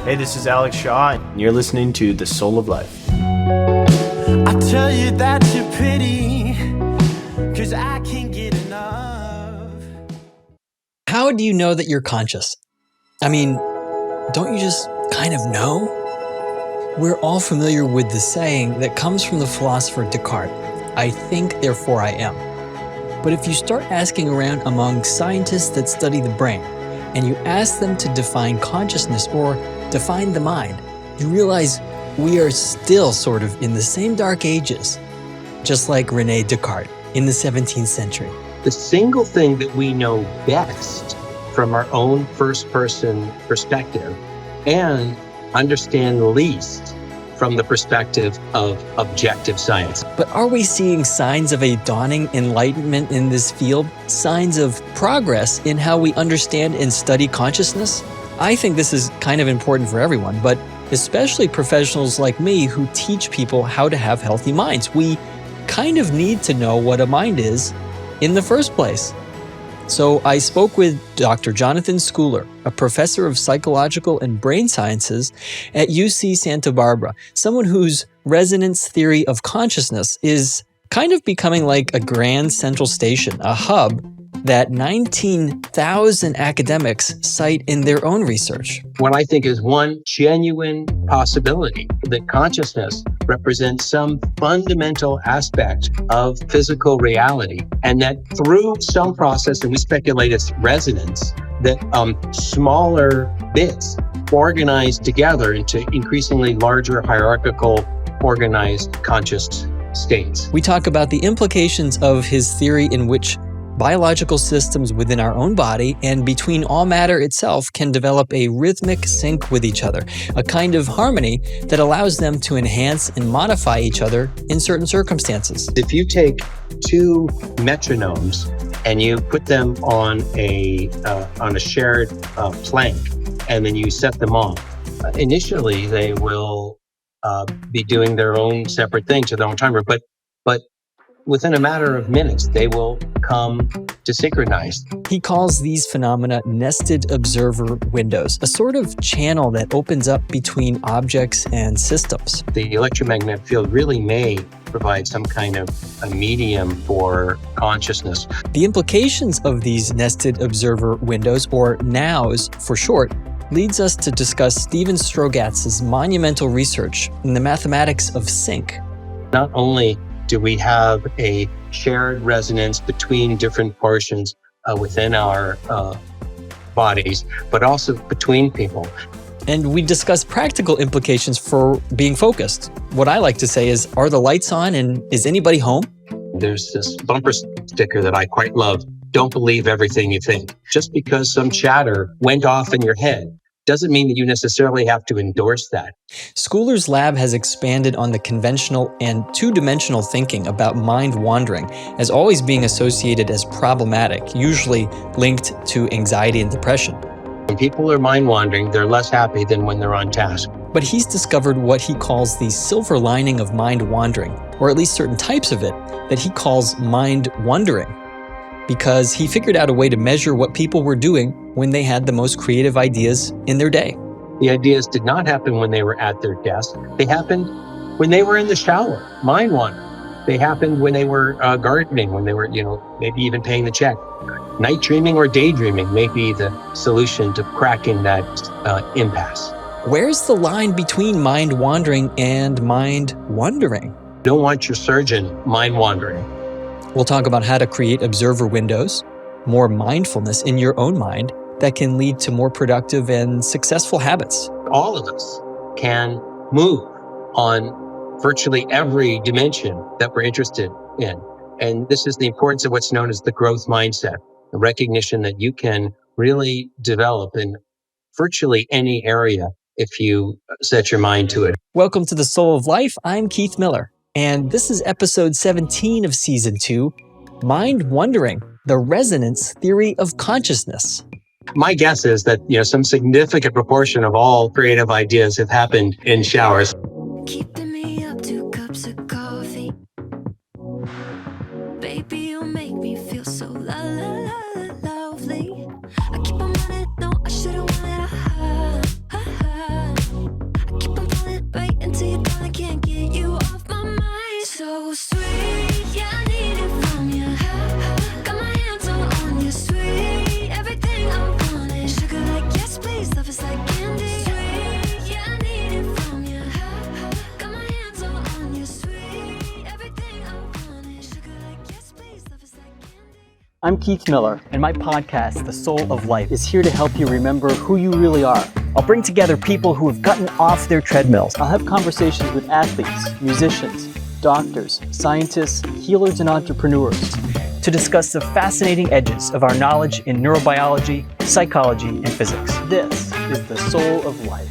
Hey, this is Alex Shaw, and you're listening to The Soul of Life. I tell you that you're pretty, 'cause I can't get enough. How do you know that you're conscious? I mean, don't you just kind of know? We're all familiar with the saying that comes from the philosopher Descartes, I think, therefore I am. But if you start asking around among scientists that study the brain, and you ask them to define consciousness or define the mind, you realize we are still sort of in the same dark ages, just like René Descartes in the 17th century. The single thing that we know best from our own first-person perspective and understand least from the perspective of objective science. But are we seeing signs of a dawning enlightenment in this field? Signs of progress in how we understand and study consciousness? I think this is kind of important for everyone, but especially professionals like me who teach people how to have healthy minds. We kind of need to know what a mind is in the first place. So I spoke with Dr. Jonathan Schooler, a professor of psychological and brain sciences at UC Santa Barbara, someone whose resonance theory of consciousness is kind of becoming like a grand central station, a hub that 19,000 academics cite in their own research. What I think is one genuine possibility that consciousness represents some fundamental aspect of physical reality, and that through some process, and we speculate it's resonance, that smaller bits organize together into increasingly larger hierarchical organized conscious states. We talk about the implications of his theory in which biological systems within our own body and between all matter itself can develop a rhythmic sync with each other, a kind of harmony that allows them to enhance and modify each other in certain circumstances. If you take two metronomes and you put them on a shared plank, and then you set them off, initially they will be doing their own separate thing to their own timer, but within a matter of minutes, they will come to synchronize. He calls these phenomena nested observer windows, a sort of channel that opens up between objects and systems. The electromagnetic field really may provide some kind of a medium for consciousness. The implications of these nested observer windows, or NOWs for short, leads us to discuss Stephen Strogatz's monumental research in the mathematics of sync. Not only do we have a shared resonance between different portions within our bodies, but also between people. And we discuss practical implications for being focused. What I like to say is, are the lights on and is anybody home? There's this bumper sticker that I quite love. Don't believe everything you think. Just because some chatter went off in your head doesn't mean that you necessarily have to endorse that. Schooler's lab has expanded on the conventional and two-dimensional thinking about mind wandering as always being associated as problematic, usually linked to anxiety and depression. When people are mind wandering, they're less happy than when they're on task. But he's discovered what he calls the silver lining of mind wandering, or at least certain types of it, that he calls mind wondering, because he figured out a way to measure what people were doing when they had the most creative ideas in their day. The ideas did not happen when they were at their desk. They happened when they were in the shower, mind wandering. They happened when they were gardening, when they were, maybe even paying the check. Night dreaming or daydreaming may be the solution to cracking that impasse. Where's the line between mind wandering and mind wondering? You don't want your surgeon mind wandering. We'll talk about how to create observer windows, more mindfulness in your own mind that can lead to more productive and successful habits. All of us can move on virtually every dimension that we're interested in. And this is the importance of what's known as the growth mindset, the recognition that you can really develop in virtually any area if you set your mind to it. Welcome to The Soul of Life. I'm Keith Miller, and this is episode 17 of season 2, Mind Wondering, the Resonance Theory of Consciousness. My guess is that, some significant proportion of all creative ideas have happened in showers. Keeping me up 2 cups of coffee. Baby, you make me feel so lovely. I keep on running, no, I should've wanted a high. I'm Keith Miller, and my podcast, The Soul of Life, is here to help you remember who you really are. I'll bring together people who have gotten off their treadmills. I'll have conversations with athletes, musicians, doctors, scientists, healers, and entrepreneurs to discuss the fascinating edges of our knowledge in neurobiology, psychology, and physics. This is The Soul of Life.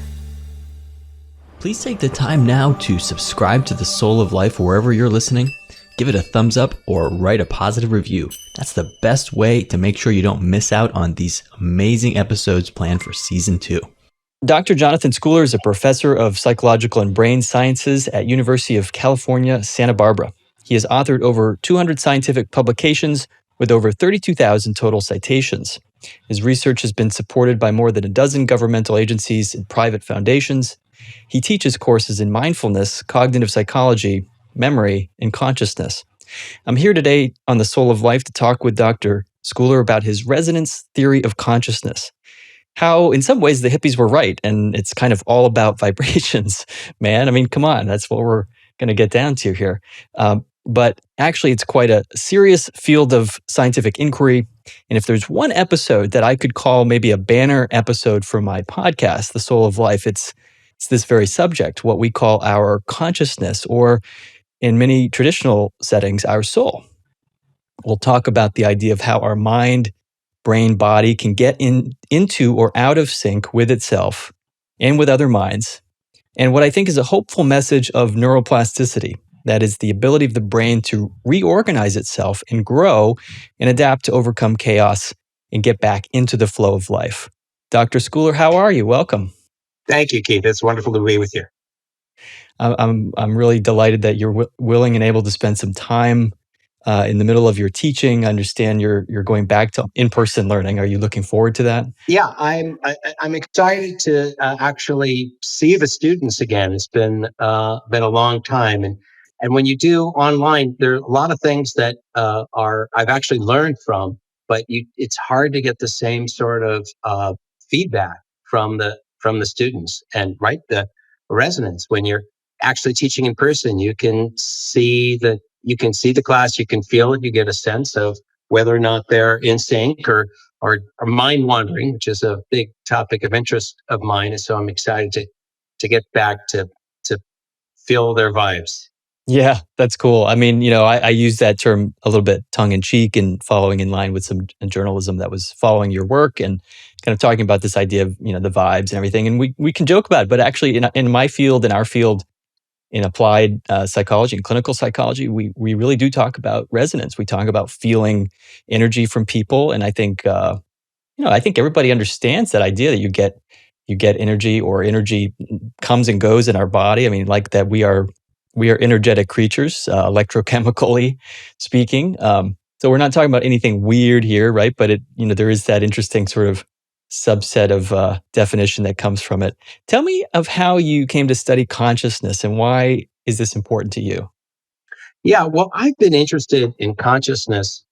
Please take the time now to subscribe to The Soul of Life wherever you're listening. Give it a thumbs up or write a positive review. That's the best way to make sure you don't miss out on these amazing episodes planned for season 2. Dr. Jonathan Schooler is a professor of psychological and brain sciences at University of California, Santa Barbara. He has authored over 200 scientific publications with over 32,000 total citations. His research has been supported by more than a dozen governmental agencies and private foundations. He teaches courses in mindfulness, cognitive psychology, memory, and consciousness. I'm here today on The Soul of Life to talk with Dr. Schooler about his resonance theory of consciousness. How, in some ways, the hippies were right, and it's kind of all about vibrations, man. I mean, come on, that's what we're going to get down to here. But actually, it's quite a serious field of scientific inquiry. And if there's one episode that I could call maybe a banner episode for my podcast, The Soul of Life, it's this very subject, what we call our consciousness, or in many traditional settings, our soul. We'll talk about the idea of how our mind, brain, body can get into or out of sync with itself and with other minds. And what I think is a hopeful message of neuroplasticity, that is the ability of the brain to reorganize itself and grow and adapt to overcome chaos and get back into the flow of life. Dr. Schooler, how are you? Welcome. Thank you, Keith. It's wonderful to be with you. I'm really delighted that you're willing and able to spend some time in the middle of your teaching. I understand you're going back to in-person learning. Are you looking forward to that? Yeah, I'm excited to actually see the students again. It's been a long time, and when you do online, there are a lot of things that I've actually learned from, but it's hard to get the same sort of feedback from the students and the resonance when you're actually teaching in person. You can see the class, you can feel it, you get a sense of whether or not they're in sync or mind wandering, which is a big topic of interest of mine. And so I'm excited to get back to feel their vibes. Yeah, that's cool. I mean, I use that term a little bit tongue in cheek and following in line with some journalism that was following your work and kind of talking about this idea of, the vibes and everything. And we can joke about it, but actually in my field, in our field, in applied psychology and clinical psychology, we really do talk about resonance. We talk about feeling energy from people. And I think, I think everybody understands that idea that you get energy, or energy comes and goes in our body. I mean, like that we are energetic creatures, electrochemically speaking. So we're not talking about anything weird here, right? But there is that interesting sort of subset of definition that comes from it. Tell me of how you came to study consciousness and why is this important to you? Yeah, well, I've been interested in consciousness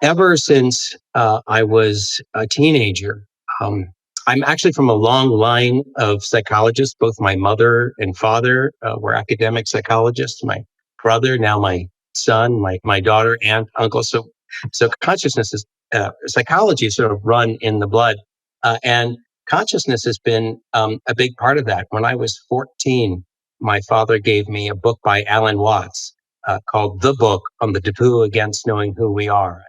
ever since I was a teenager. I'm actually from a long line of psychologists. Both my mother and father were academic psychologists. My brother, now my son, my daughter, aunt, uncle. So consciousness is psychology is sort of run in the blood, and consciousness has been a big part of that. When I was 14, my father gave me a book by Alan Watts called "The Book on the Taboo Against Knowing Who We Are."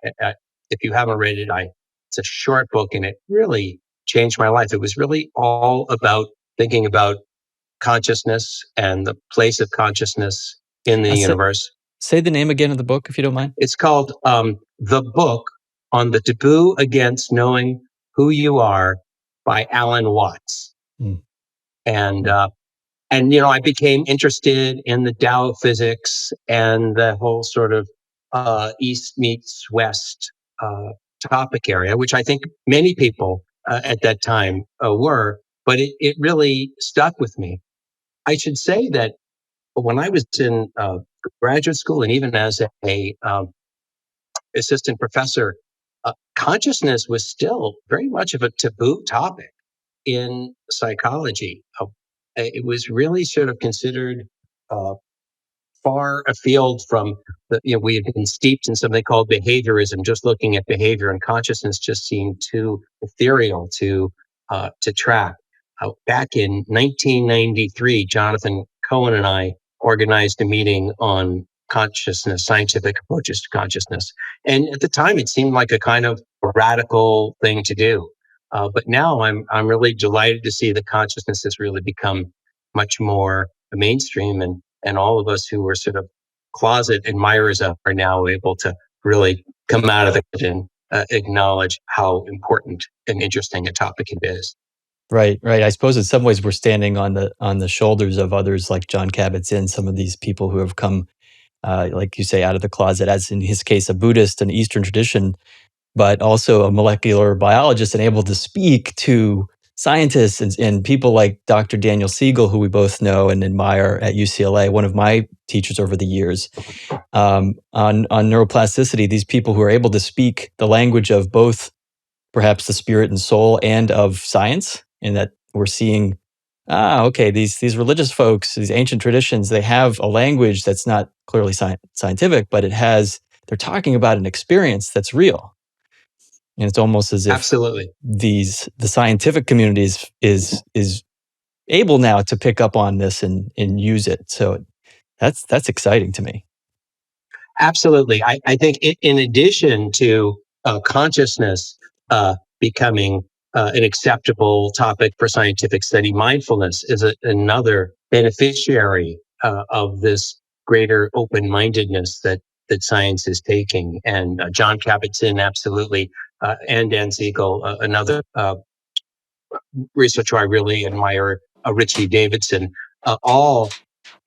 If you haven't read it, it's a short book, and it really changed my life. It was really all about thinking about consciousness and the place of consciousness in the universe. Say the name again of the book, if you don't mind. It's called "The Book on the Taboo Against Knowing Who You Are" by Alan Watts. Mm. And I became interested in the Tao of physics and the whole sort of East meets West topic area, which I think many people at that time were, but it really stuck with me. I should say that when I was in graduate school and even as a assistant professor, consciousness was still very much of a taboo topic in psychology. It was really sort of considered far afield from we had been steeped in something called behaviorism. Just looking at behavior and consciousness just seemed too ethereal to track. Back in 1993, Jonathan Cohen and I organized a meeting on consciousness, scientific approaches to consciousness. And at the time, it seemed like a kind of radical thing to do. But now I'm really delighted to see that consciousness has really become much more mainstream, and all of us who were sort of closet admirers of are now able to really come out of it and acknowledge how important and interesting a topic it is. Right, right. I suppose in some ways we're standing on the shoulders of others like John Kabat-Zinn, some of these people who have come, like you say, out of the closet, as in his case, a Buddhist and Eastern tradition, but also a molecular biologist and able to speak to scientists and people like Dr. Daniel Siegel, who we both know and admire at UCLA, one of my teachers over the years, on neuroplasticity. These people who are able to speak the language of both perhaps the spirit and soul and of science, and that we're seeing, okay, these religious folks, these ancient traditions, they have a language that's not clearly scientific, but they're talking about an experience that's real. And it's almost as if Absolutely. the scientific community is able now to pick up on this and use it. So that's exciting to me. Absolutely. I think in addition to consciousness becoming an acceptable topic for scientific study, mindfulness is another beneficiary of this greater open-mindedness that science is taking. And John Kabat-Zinn, absolutely, and Dan Siegel, another researcher I really admire, Richie Davidson, all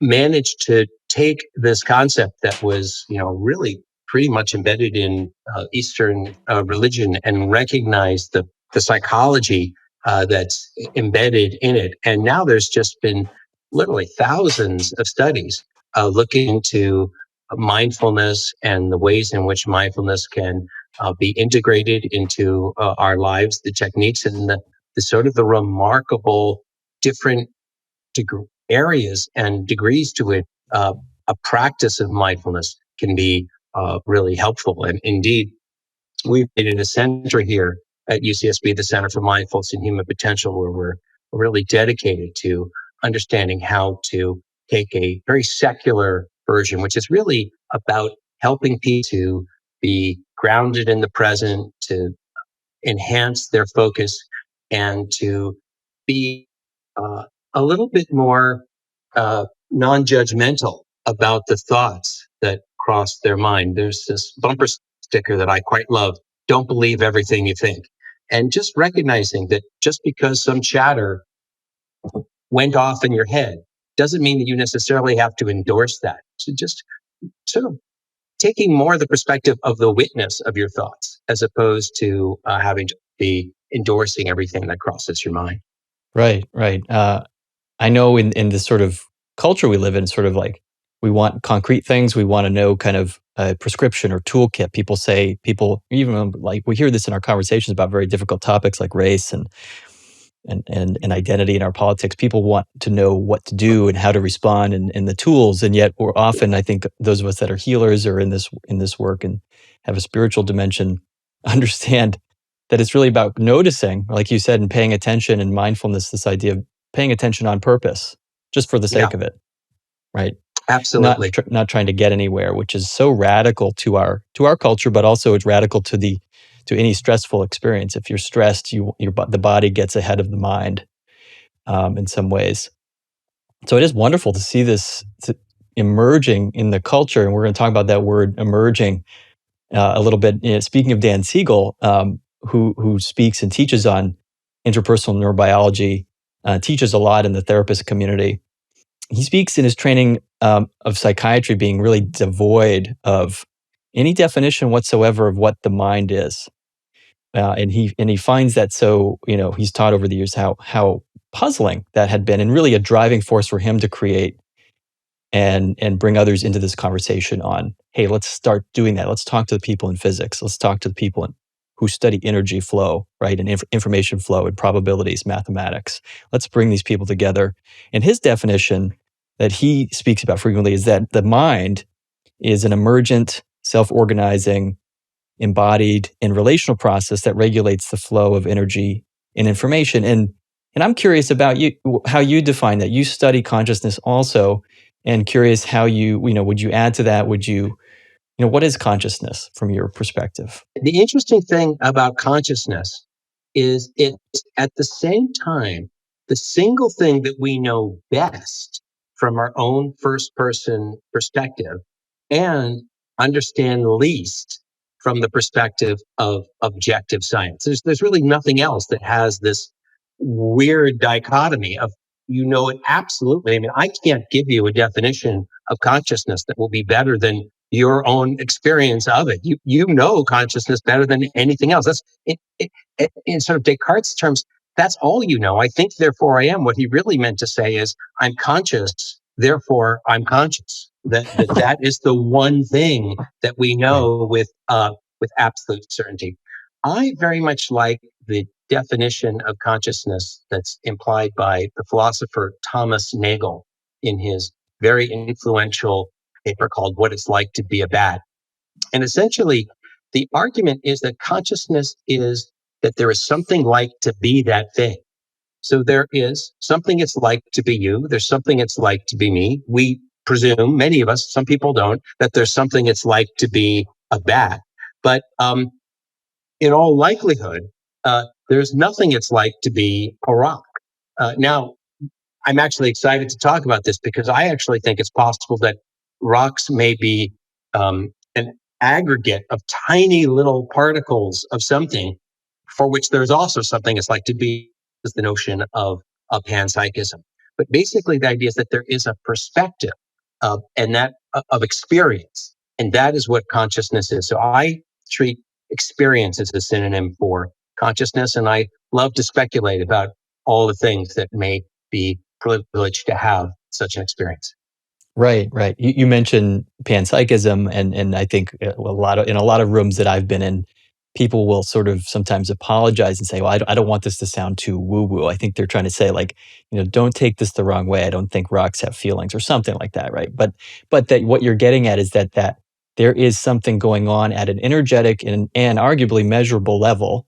managed to take this concept that was, really pretty much embedded in Eastern religion and recognize the psychology that's embedded in it. And now there's just been literally thousands of studies looking into mindfulness and the ways in which mindfulness can be integrated into our lives, the techniques and the sort of the remarkable different areas and degrees to it. A practice of mindfulness can be really helpful. And indeed, we've made it a center here at UCSB, the Center for Mindfulness and Human Potential, where we're really dedicated to understanding how to take a very secular version, which is really about helping people to be grounded in the present, to enhance their focus, and to be a little bit more non-judgmental about the thoughts that cross their mind. There's this bumper sticker that I quite love: don't believe everything you think. And just recognizing that just because some chatter went off in your head doesn't mean that you necessarily have to endorse that. So just sort of taking more the perspective of the witness of your thoughts, as opposed to having to be endorsing everything that crosses your mind. Right, right. I know in this sort of culture we live in, sort of like we want concrete things. We want to know kind of a prescription or toolkit. People even like we hear this in our conversations about very difficult topics like race and identity in our politics. People want to know what to do and how to respond and the tools. And yet we're often, I think those of us that are healers or in this work and have a spiritual dimension understand that it's really about noticing, like you said, and paying attention and mindfulness, this idea of paying attention on purpose, just for the sake of it, right? Absolutely. Not trying to get anywhere, which is so radical to our culture, but also it's radical to any stressful experience. If you're stressed, the body gets ahead of the mind in some ways. So it is wonderful to see this emerging in the culture, and we're going to talk about that word emerging a little bit. Speaking of Dan Siegel, who speaks and teaches on interpersonal neurobiology, teaches a lot in the therapist community. He speaks in his training of psychiatry being really devoid of any definition whatsoever of what the mind is. And he finds that so, he's taught over the years how puzzling that had been, and really a driving force for him to create and bring others into this conversation on, hey, let's start doing that. Let's talk to the people in physics. Let's talk to the people who study energy flow, right? And information flow and probabilities, mathematics. Let's bring these people together. And his definition that he speaks about frequently is that the mind is an emergent, self-organizing, embodied, and relational process that regulates the flow of energy and information. And I'm curious about you, how you define that. You study consciousness also, and curious how would you add to that? Would you, what is consciousness from your perspective? The interesting thing about consciousness is it's at the same time the single thing that we know best from our own first person perspective and understand least from the perspective of objective science. There's really nothing else that has this weird dichotomy of it absolutely. I mean, I can't give you a definition of consciousness that will be better than your own experience of it. You know consciousness better than anything else. That's in sort of Descartes' terms. That's all you know. I think, therefore I am. What he really meant to say is, I'm conscious, therefore I'm conscious. That is the one thing that we know with absolute certainty. I very much like the definition of consciousness that's implied by the philosopher Thomas Nagel in his very influential paper called What It's Like to Be a Bat. And essentially, the argument is that consciousness is that there is something like to be that thing. So there is something it's like to be you. There's something it's like to be me. We presume, many of us, some people don't, that there's something it's like to be a bat. But in all likelihood, there's nothing it's like to be a rock. Now, I'm actually excited to talk about this because I actually think it's possible that rocks may be an aggregate of tiny little particles of something for which there's also something it's like to be, is the notion of panpsychism. But basically, the idea is that there is a perspective and that of experience, and that is what consciousness is. So I treat experience as a synonym for consciousness, and I love to speculate about all the things that may be privileged to have such an experience. Right, right. You mentioned panpsychism, and I think in a lot of rooms that I've been in, people will sort of sometimes apologize and say, "Well, I don't want this to sound too woo-woo." I think they're trying to say, like, don't take this the wrong way. I don't think rocks have feelings or something like that, right? But that what you're getting at is that there is something going on at an energetic and arguably measurable level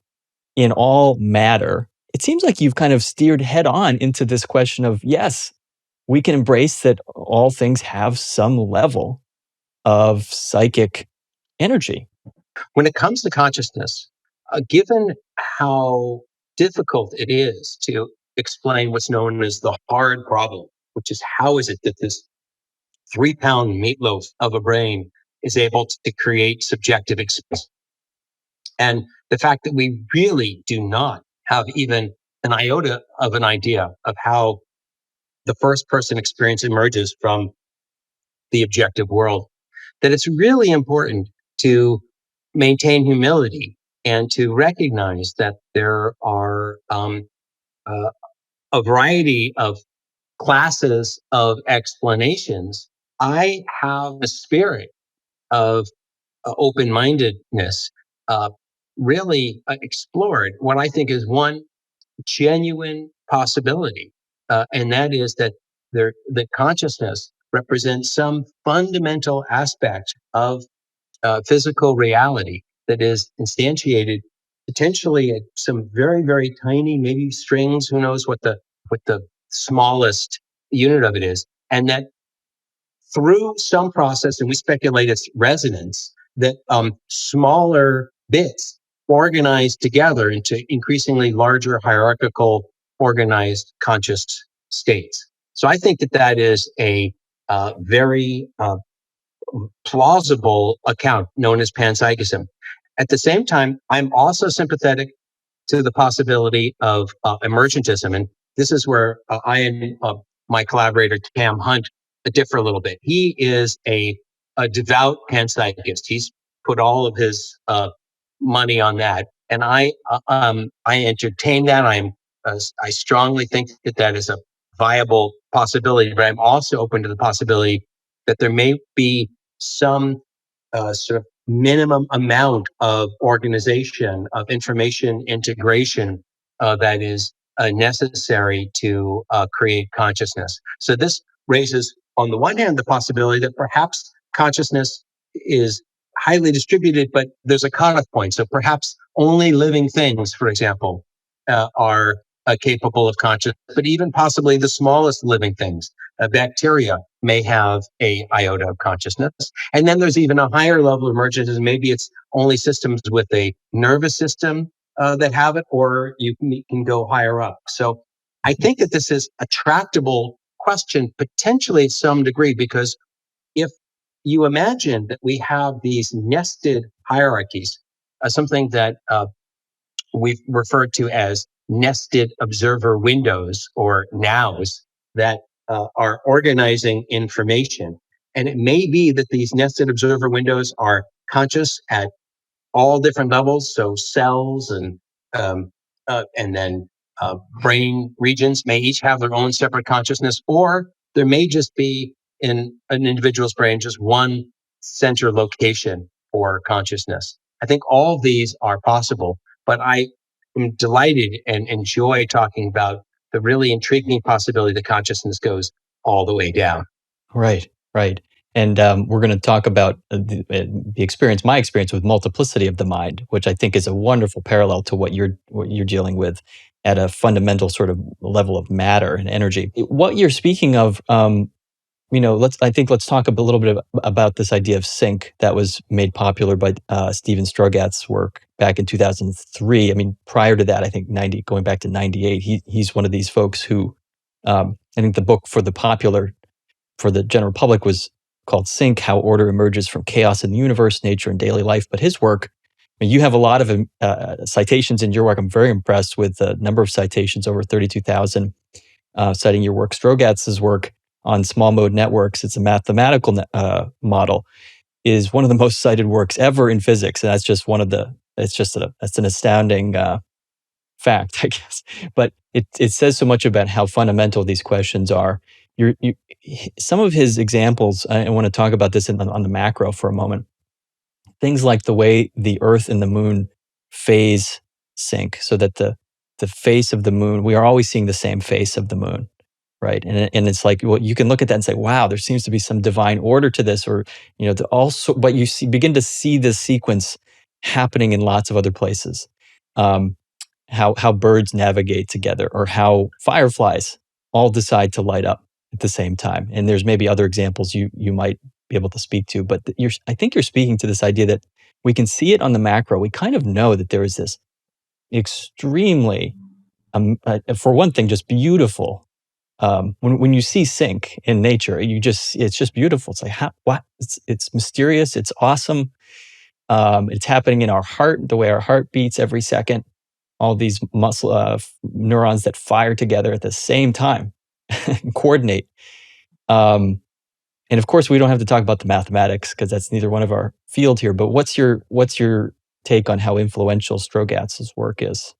in all matter. It seems like you've kind of steered head on into this question of, yes, we can embrace that all things have some level of psychic energy. When it comes to consciousness, given how difficult it is to explain what's known as the hard problem, which is how is it that this 3-pound meatloaf of a brain is able to create subjective experience? And the fact that we really do not have even an iota of an idea of how the first person experience emerges from the objective world, that it's really important to maintain humility and to recognize that there are a variety of classes of explanations. I have a spirit of open-mindedness, really explored what I think is one genuine possibility, and that is that the consciousness represents some fundamental aspect of physical reality that is instantiated potentially at some very, very tiny, maybe strings. Who knows what the smallest unit of it is, and that through some process, and we speculate it's resonance, that smaller bits organize together into increasingly larger hierarchical organized conscious states. So I think that is a very plausible account known as panpsychism. At the same time, I'm also sympathetic to the possibility of emergentism. And this is where I and my collaborator, Cam Hunt, differ a little bit. He is a devout panpsychist. He's put all of his money on that. And I entertain that. I strongly think that is a viable possibility, but I'm also open to the possibility that there may be some sort of minimum amount of organization, of information integration that is necessary to create consciousness. So this raises, on the one hand, the possibility that perhaps consciousness is highly distributed, but there's a cutoff point. So perhaps only living things, for example, are capable of consciousness, but even possibly the smallest living things, bacteria, may have a iota of consciousness. And then there's even a higher level of emergence. Maybe it's only systems with a nervous system that have it, or you can go higher up. So I think that this is a tractable question, potentially to some degree, because if you imagine that we have these nested hierarchies, something that we've referred to as nested observer windows or nows that are organizing information. And it may be that these nested observer windows are conscious at all different levels. So cells and then brain regions may each have their own separate consciousness, or there may just be in an individual's brain just one center location for consciousness. I think all of these are possible, but I am delighted and enjoy talking about the really intriguing possibility that consciousness goes all the way down. Right, right. And we're going to talk about the experience, my experience with multiplicity of the mind, which I think is a wonderful parallel to what you're dealing with at a fundamental sort of level of matter and energy. What you're speaking of, let's talk little bit about this idea of sync that was made popular by Stephen Strogat's work back in 2003. I mean, prior to that, I think going back to 98, he's one of these folks who, I think the book for the general public was called Sync, How Order Emerges from Chaos in the Universe, Nature, and Daily Life. But his work, I mean, you have a lot of citations in your work. I'm very impressed with the number of citations, over 32,000, citing your work. Strogat's work on small mode networks, it's a mathematical model, is one of the most cited works ever in physics. And that's just that's an astounding fact, I guess. But it says so much about how fundamental these questions are. Some of his examples, I want to talk about this on the macro for a moment. Things like the way the Earth and the Moon phase sync, so that the face of the Moon, we are always seeing the same face of the Moon, right? And it's like, well, you can look at that and say, wow, there seems to be some divine order to this, or but you begin to see this sequence happening in lots of other places. How birds navigate together, or how fireflies all decide to light up at the same time. And there's maybe other examples you might be able to speak to, but I think you're speaking to this idea that we can see it on the macro. We kind of know that there is this extremely, for one thing, just beautiful. When you see sync in nature, it's just beautiful. It's like, what? It's mysterious. It's awesome. It's happening in our heart, the way our heart beats every second. All these muscle neurons that fire together at the same time, coordinate. And of course, we don't have to talk about the mathematics because that's neither one of our field here. But what's your take on how influential Strogat's work is?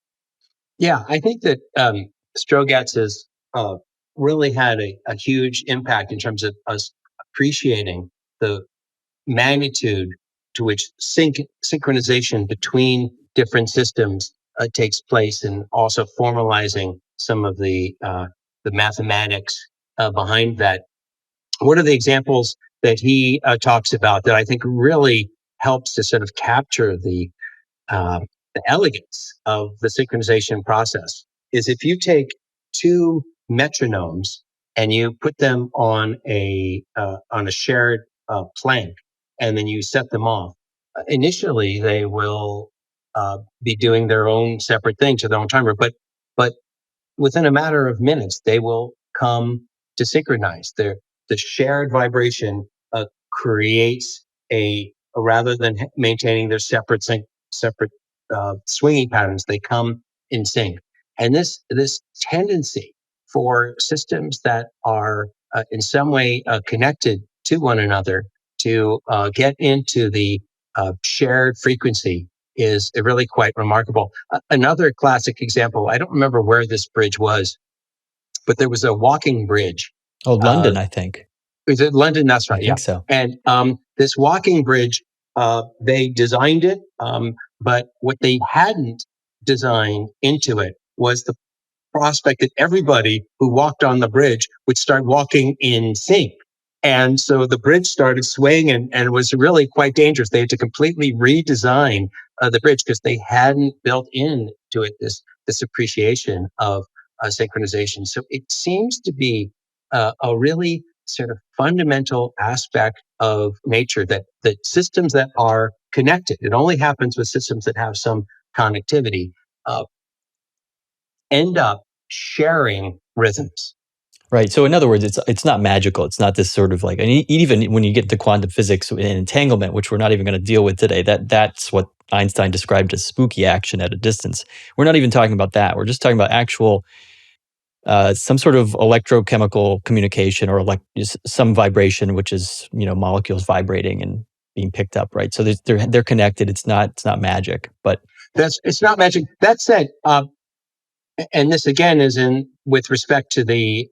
Yeah, I think that Strogat's has really had a huge impact in terms of us appreciating the magnitude to which synchronization between different systems takes place, and also formalizing some of the mathematics behind that. One of the examples that he talks about that I think really helps to sort of capture the elegance of the synchronization process is if you take two metronomes and you put them on a shared plank, and then you set them off. Initially, they will be doing their own separate thing to their own timer, but within a matter of minutes, they will come to synchronize. The shared vibration creates rather than maintaining their separate swinging patterns, they come in sync. And this tendency for systems that are in some way connected to one another to get into the shared frequency is really quite remarkable. Another classic example, I don't remember where this bridge was, but there was a walking bridge. Oh, London, I think. Is it London? That's right. I think so. And this walking bridge, they designed it, but what they hadn't designed into it was prospect that everybody who walked on the bridge would start walking in sync. And so the bridge started swaying, and it was really quite dangerous. They had to completely redesign the bridge because they hadn't built into it this appreciation of synchronization. So it seems to be a really sort of fundamental aspect of nature that systems that are connected, it only happens with systems that have some connectivity, uh, end up sharing rhythms. Right. So in other words, it's not magical. It's not this sort of like, and even when you get to quantum physics and entanglement, which we're not even going to deal with today, that's what Einstein described as spooky action at a distance. We're not even talking about that. We're just talking about actual some sort of electrochemical communication or like some vibration, which is molecules vibrating and being picked up. Right. So they're connected. It's not magic, but It's not magic. That said, and this again is in with respect to the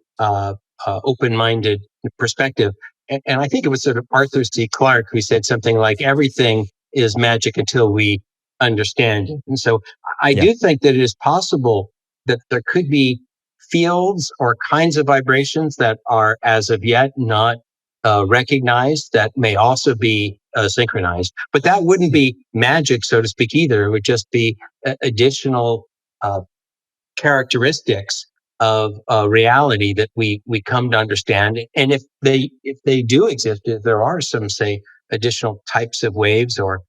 open-minded perspective. And I think it was sort of Arthur C. Clarke who said something like, everything is magic until we understand it. And so I do think that it is possible that there could be fields or kinds of vibrations that are as of yet not recognized that may also be synchronized. But that wouldn't be magic, so to speak, either. It would just be additional characteristics of reality that we come to understand. And if they do exist, if there are some, say, additional types of waves or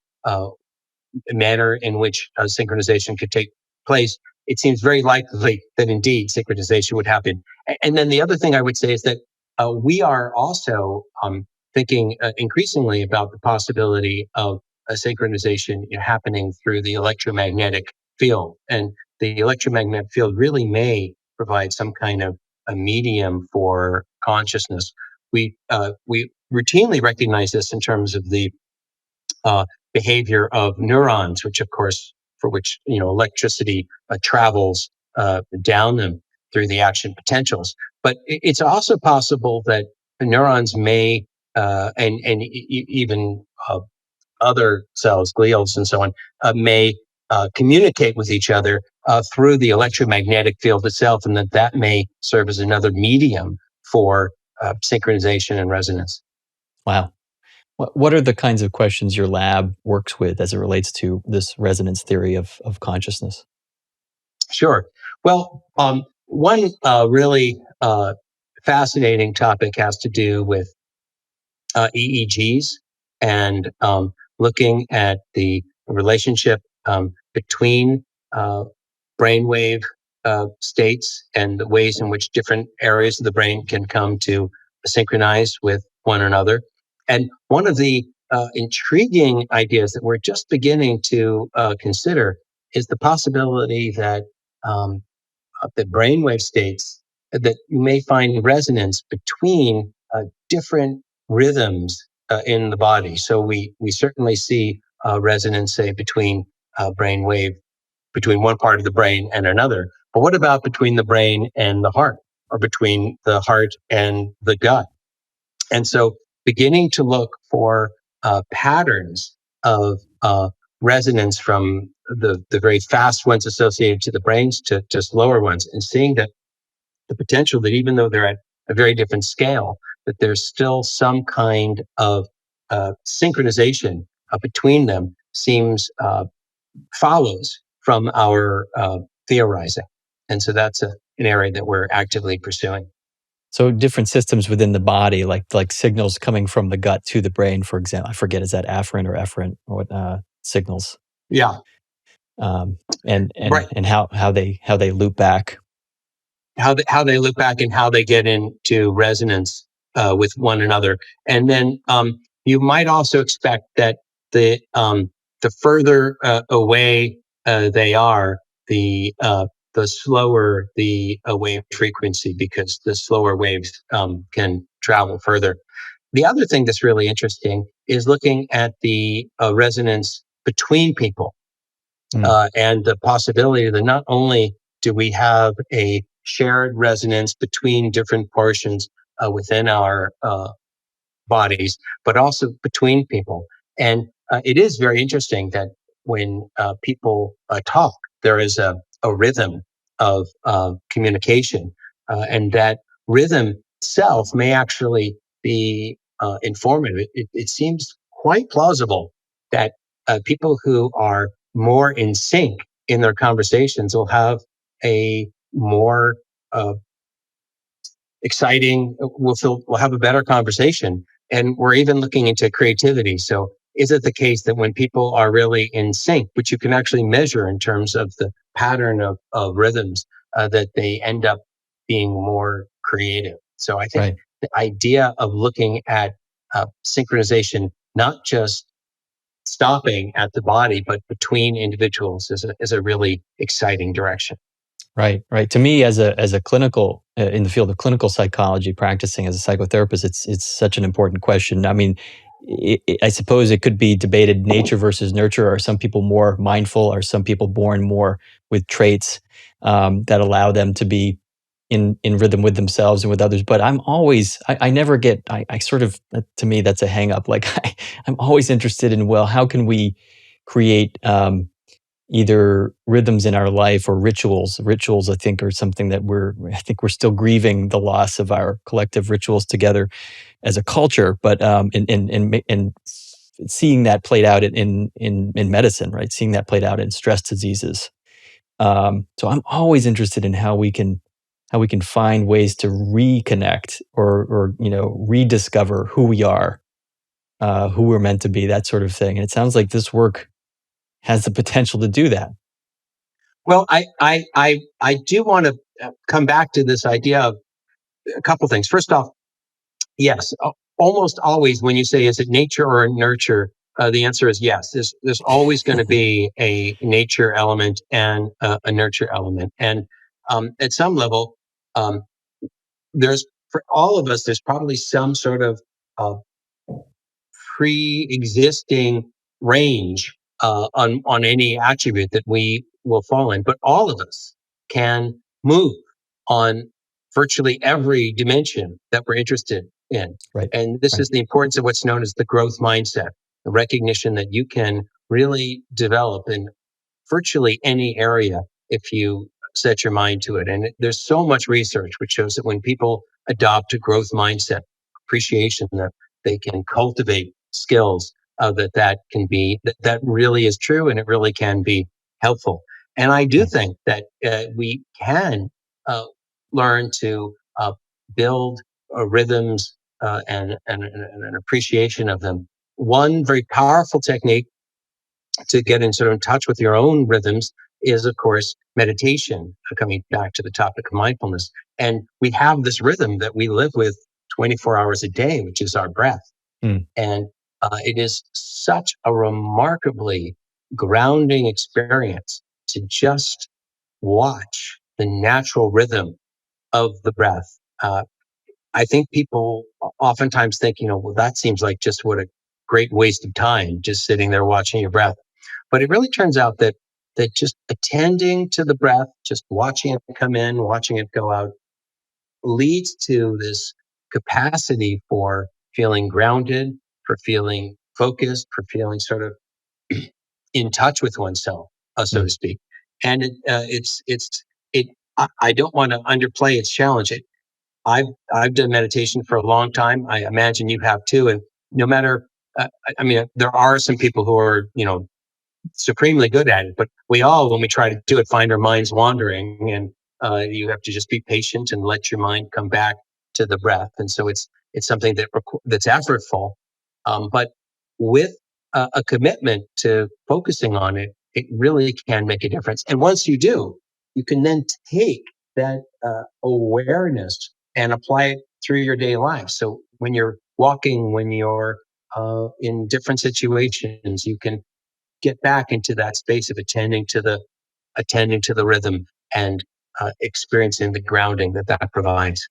manner in which synchronization could take place, it seems very likely that indeed synchronization would happen. And then the other thing I would say is that we are also thinking increasingly about the possibility of a synchronization happening through the electromagnetic field. And the electromagnetic field really may provide some kind of a medium for consciousness. We routinely recognize this in terms of the behavior of neurons, which of course, for which electricity travels down them through the action potentials. But it's also possible that the neurons may even other cells, glials and so on, may communicate with each other through the electromagnetic field itself, and that may serve as another medium for synchronization and resonance. wow. What are the kinds of questions your lab works with as it relates to this resonance theory of consciousness? Sure. Well, one really fascinating topic has to do with EEGs and looking at the relationship between brainwave states and the ways in which different areas of the brain can come to synchronize with one another. And one of the intriguing ideas that we're just beginning to consider is the possibility that the brainwave states, that you may find resonance between different rhythms in the body. So we certainly see resonance, say, between brainwave, between one part of the brain and another. But what about between the brain and the heart, or between the heart and the gut? And so beginning to look for patterns of resonance from the very fast ones associated to the brains to slower ones, and seeing that the potential that even though they're at a very different scale, that there's still some kind of synchronization between them seems follows from our theorizing. And so that's an area that we're actively pursuing. So different systems within the body, like signals coming from the gut to the brain, for example. I forget, is that afferent or efferent? What signals? Yeah. And Right. and how they loop back. How they look back and how they get into resonance with one another. And then you might also expect that the further away they are, the slower the wave frequency, because the slower waves can travel further. The other thing that's really interesting is looking at the resonance between people. And the possibility that not only do we have a shared resonance between different portions within our bodies, but also between people. And it is very interesting that when people talk, there is a rhythm of communication, and that rhythm itself may actually be informative. It seems quite plausible that people who are more in sync in their conversations will have a more exciting, we'll have a better conversation. And we're even looking into creativity. So is it the case that when people are really in sync, which you can actually measure in terms of the pattern of rhythms, that they end up being more creative? So I think Right. the idea of looking at synchronization, not just stopping at the body, but between individuals is a really exciting direction. Right, right. To me, as a clinical in the field of clinical psychology, practicing as a psychotherapist, it's such an important question. I mean, I suppose it could be debated nature versus nurture. Are some people more mindful? Are some people born more with traits that allow them to be in rhythm with themselves and with others? But I never get. I sort of, to me, that's a hang up. Like I'm always interested in, well, how can we create either rhythms in our life or rituals. Rituals, I think, are something that I think we're still grieving the loss of our collective rituals together as a culture. But and seeing that played out in medicine, right? Seeing that played out in stress diseases. So I'm always interested in how we can find ways to reconnect or rediscover who we are, who we're meant to be, that sort of thing. And it sounds like this work has the potential to do that. Well, I do want to come back to this idea of a couple things. First off, yes, almost always when you say, is it nature or nurture? The answer is yes. There's always going to be a nature element and a nurture element. And at some level, um, for all of us, there's probably some sort of uh, pre-existing range on any attribute that we will fall in. But all of us can move on virtually every dimension that we're interested in. Right. And this Right. is the importance of what's known as the growth mindset, the recognition that you can really develop in virtually any area if you set your mind to it. And there's so much research which shows that when people adopt a growth mindset, appreciation that they can cultivate skills, that really is true, and it really can be helpful. And I do Right. think that we can uh, learn to build rhythms and an appreciation of them. One very powerful technique to get in sort of in touch with your own rhythms is, of course, meditation, coming back to the topic of mindfulness. And we have this rhythm that we live with 24 hours a day, which is our breath. Mm. And it is such a remarkably grounding experience to just watch the natural rhythm of the breath. I think people oftentimes think, well, that seems like just what a great waste of time, just sitting there watching your breath. But it really turns out that just attending to the breath, just watching it come in, watching it go out, leads to this capacity for feeling grounded, for feeling focused, for feeling sort of in touch with oneself, so to Mm. speak. And it. I don't want to underplay its challenge. I've done meditation for a long time. I imagine you have too. And no matter, I mean, there are some people who are, supremely good at it, but we all, when we try to do it, find our minds wandering, and you have to just be patient and let your mind come back to the breath. And so it's something that's effortful, but with a commitment to focusing on it, it really can make a difference. And once you do, you can then take that awareness and apply it through your daily life. So when you're walking, when you're in different situations, you can get back into that space of attending to the rhythm and experiencing the grounding that provides.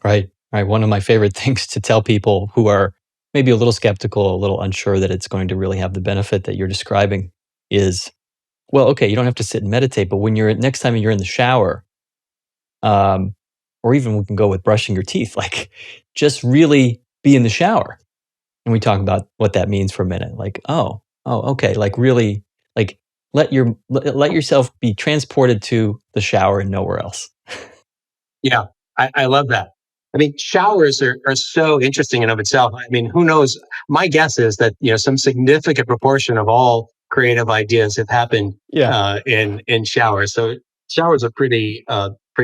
Right. Right. One of my favorite things to tell people who are maybe a little skeptical, a little unsure that it's going to really have the benefit that you're describing is, well, okay, you don't have to sit and meditate, but when next time you're in the shower, um, or even we can go with brushing your teeth, like just really be in the shower. And we talk about what that means for a minute. Like, oh, okay. Like really, like let yourself be transported to the shower and nowhere else. Yeah, I love that. I mean, showers are so interesting in of itself. I mean, who knows? My guess is that, some significant proportion of all creative ideas have happened Yeah. in showers. So showers are pretty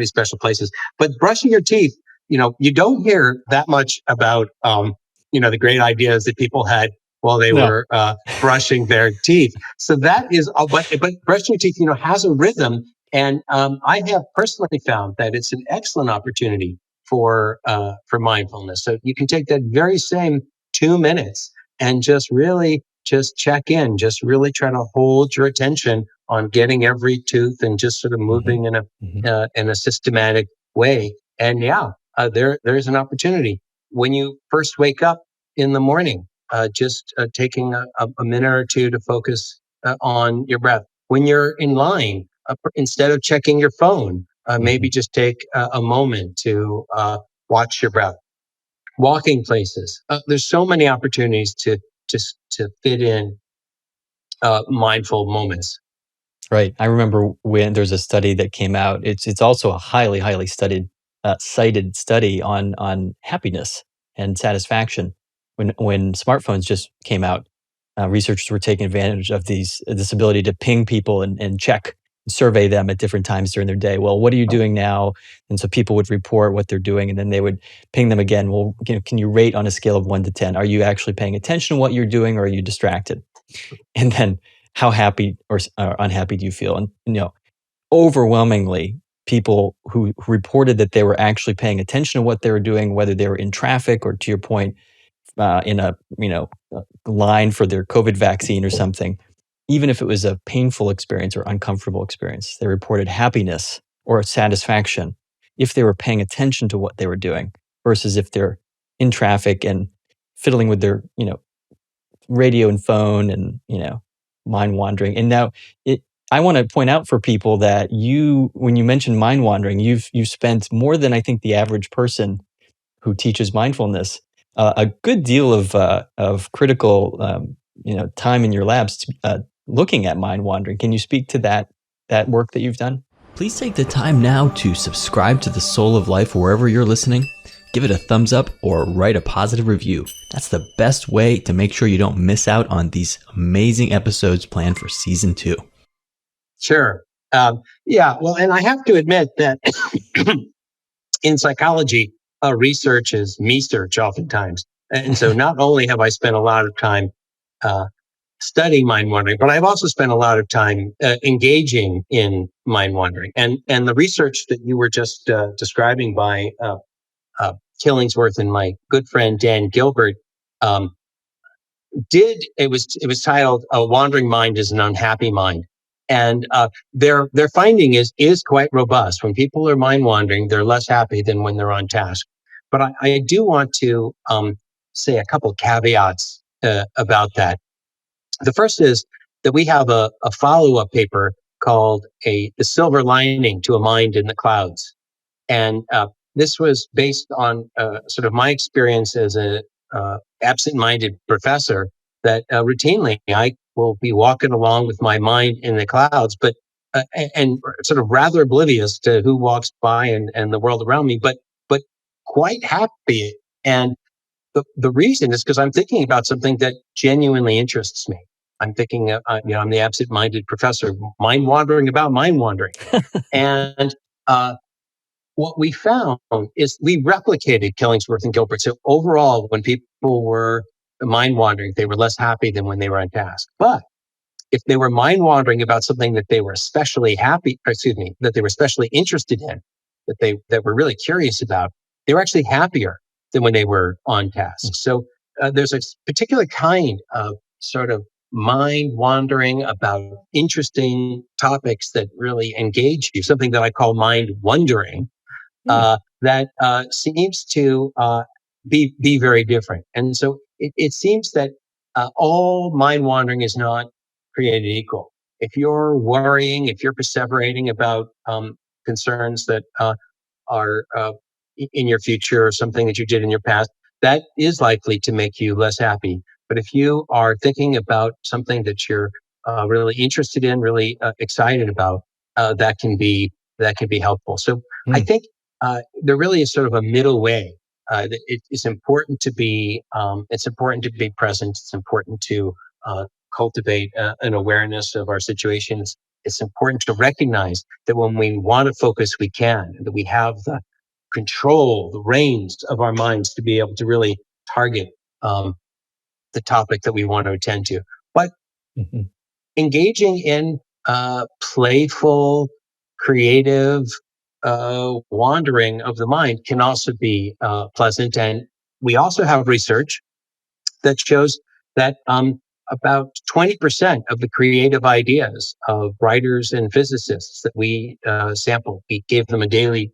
special places. But brushing your teeth, you don't hear that much about the great ideas that people had while they No. were brushing their teeth. So that is, but brushing your teeth, has a rhythm. And I have personally found that it's an excellent opportunity for mindfulness. So you can take that very same 2 minutes and just check in, just really try to hold your attention on getting every tooth and just sort of moving in a systematic way. And there's an opportunity when you first wake up in the morning, just taking a minute or two to focus on your breath. When you're in line, instead of checking your phone, maybe just take a moment to watch your breath. Walking places. There's so many opportunities to fit in mindful moments. Right. I remember when there's a study that came out. It's also a highly studied, cited study on happiness and satisfaction. When smartphones just came out, researchers were taking advantage of this ability to ping people and check, survey them at different times during their day. Well, what are you doing now? And so people would report what they're doing, and then they would ping them again. Well, can you rate on a scale of 1 to 10? Are you actually paying attention to what you're doing, or are you distracted? And then how happy or unhappy do you feel? And overwhelmingly, people who reported that they were actually paying attention to what they were doing, whether they were in traffic or, to your point, in a line for their COVID vaccine or something, even if it was a painful experience or uncomfortable experience, they reported happiness or satisfaction if they were paying attention to what they were doing versus if they're in traffic and fiddling with their radio and phone and mind wandering. And now I want to point out for people that when you mention mind wandering, you've spent more than I think the average person who teaches mindfulness, a good deal of critical time in your labs looking at mind wandering. Can you speak to that work that you've done? Please take the time now to subscribe to The Soul of Life wherever you're listening. Give it a thumbs up or write a positive review. That's the best way to make sure you don't miss out on these amazing episodes planned for season 2. Sure. Well, and I have to admit that in psychology, research is me search oftentimes. And so not only have I spent a lot of time studying mind wandering, but I've also spent a lot of time engaging in mind wandering. And the research that you were just describing by Killingsworth and my good friend Dan Gilbert it was titled "A Wandering Mind is an Unhappy Mind," and their finding is quite robust. When people are mind wandering, they're less happy than when they're on task. But I do want to say a couple caveats about that. The first is that we have a follow-up paper called "The Silver Lining to a Mind in the Clouds," and this was based on sort of my experience as a absent-minded professor, that routinely I will be walking along with my mind in the clouds, but and sort of rather oblivious to who walks by and the world around me, but quite happy. And the reason is because I'm thinking about something that genuinely interests me. I'm thinking, I'm the absent-minded professor, mind wandering about mind wandering, and what we found is we replicated Killingsworth and Gilbert. So overall, when people were mind wandering, they were less happy than when they were on task. But if they were mind wandering about something that they were especially that they were especially interested in, that were really curious about, they were actually happier than when they were on task. So there's a particular kind of sort of mind wandering about interesting topics that really engage you, something that I call mind wondering, that seems to be very different. And so it seems that all mind wandering is not created equal. If you're worrying, if you're perseverating about concerns that are in your future or something that you did in your past, that is likely to make you less happy. But if you are thinking about something that you're really interested in, really excited about, that can be helpful. So I think there really is sort of a middle way. It's important to be present. It's important to cultivate an awareness of our situations. It's important to recognize that when we want to focus, we can, and that we have the control, the reins of our minds to be able to really target the topic that we want to attend to. But engaging in playful, creative wandering of the mind can also be pleasant. And we also have research that shows that about 20% of the creative ideas of writers and physicists that we sampled, we gave them a daily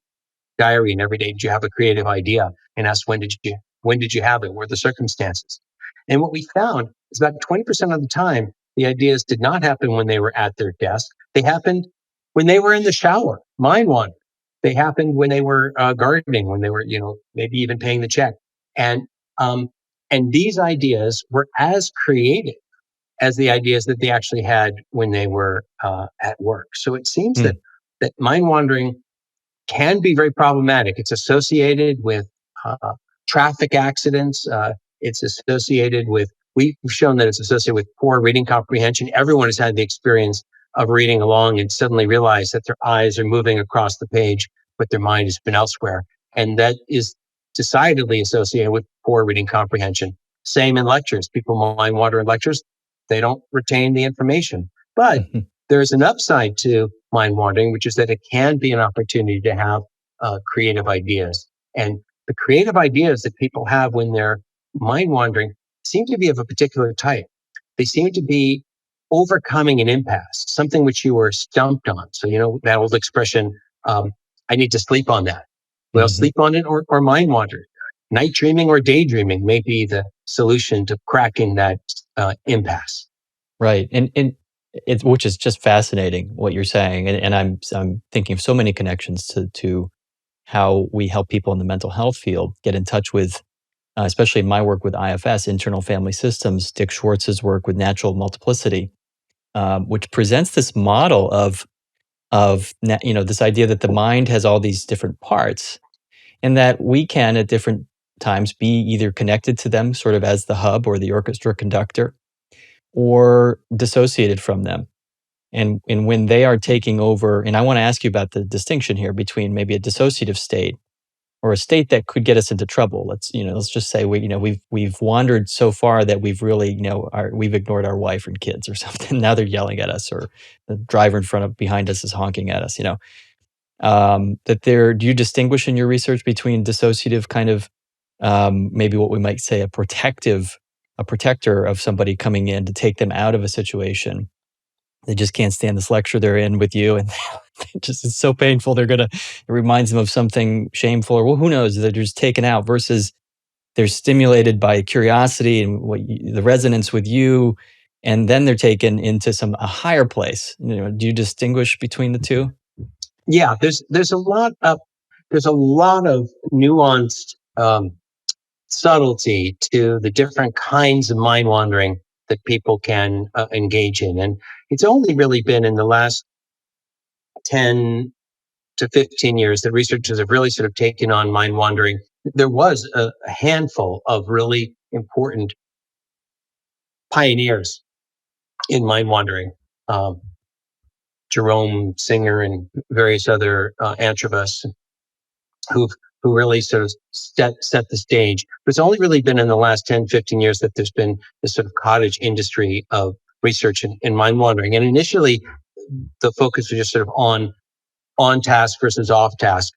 diary, and every day, did you have a creative idea? And asked, when did you have it? What were the circumstances? And what we found is about 20% of the time, the ideas did not happen when they were at their desk. They happened when they were in the shower, mind wandering. They happened when they were gardening, when they were, maybe even paying the check. And um, and these ideas were as creative as the ideas that they actually had when they were at work. So it seems that mind wandering can be very problematic. It's associated with uh, traffic accidents. It's associated with, we've shown that it's associated with poor reading comprehension. Everyone has had the experience of reading along and suddenly realize that their eyes are moving across the page, but their mind has been elsewhere. And that is decidedly associated with poor reading comprehension. Same in lectures. People mind wander in lectures. They don't retain the information. But there's an upside to mind wandering, which is that it can be an opportunity to have creative ideas. And the creative ideas that people have when they're mind wandering seem to be of a particular type. They seem to be overcoming an impasse, something which you were stumped on. So, that old expression, I need to sleep on that. Well, sleep on it or mind wander. Night dreaming or daydreaming may be the solution to cracking that impasse. Right. And it's, which is just fascinating what you're saying. And I'm thinking of so many connections to how we help people in the mental health field get in touch with, especially my work with IFS, internal family systems, Dick Schwartz's work with natural multiplicity, which presents this model of this idea that the mind has all these different parts, and that we can at different times be either connected to them sort of as the hub or the orchestra conductor, or dissociated from them. And when they are taking over, and I want to ask you about the distinction here between maybe a dissociative state or a state that could get us into trouble. Let's just say we've wandered so far that we've really, we've ignored our wife and kids or something. Now they're yelling at us, or the driver behind us is honking at us. Do you distinguish in your research between dissociative kind of, maybe what we might say a protector of somebody coming in to take them out of a situation? They just can't stand this lecture they're in with you, and it's so painful. It reminds them of something shameful, or who knows? They're just taken out. Versus they're stimulated by curiosity and the resonance with you, and then they're taken into a higher place. Do you distinguish between the two? Yeah, there's a lot of nuanced subtlety to the different kinds of mind wandering that people can engage in. And it's only really been in the last 10 to 15 years that researchers have really sort of taken on mind wandering. There was a handful of really important pioneers in mind wandering. Jerome Singer and various other anthropos who really sort of set the stage. But it's only really been in the last 10, 15 years that there's been this sort of cottage industry of research in mind wandering. And initially, the focus was just sort of on task versus off task.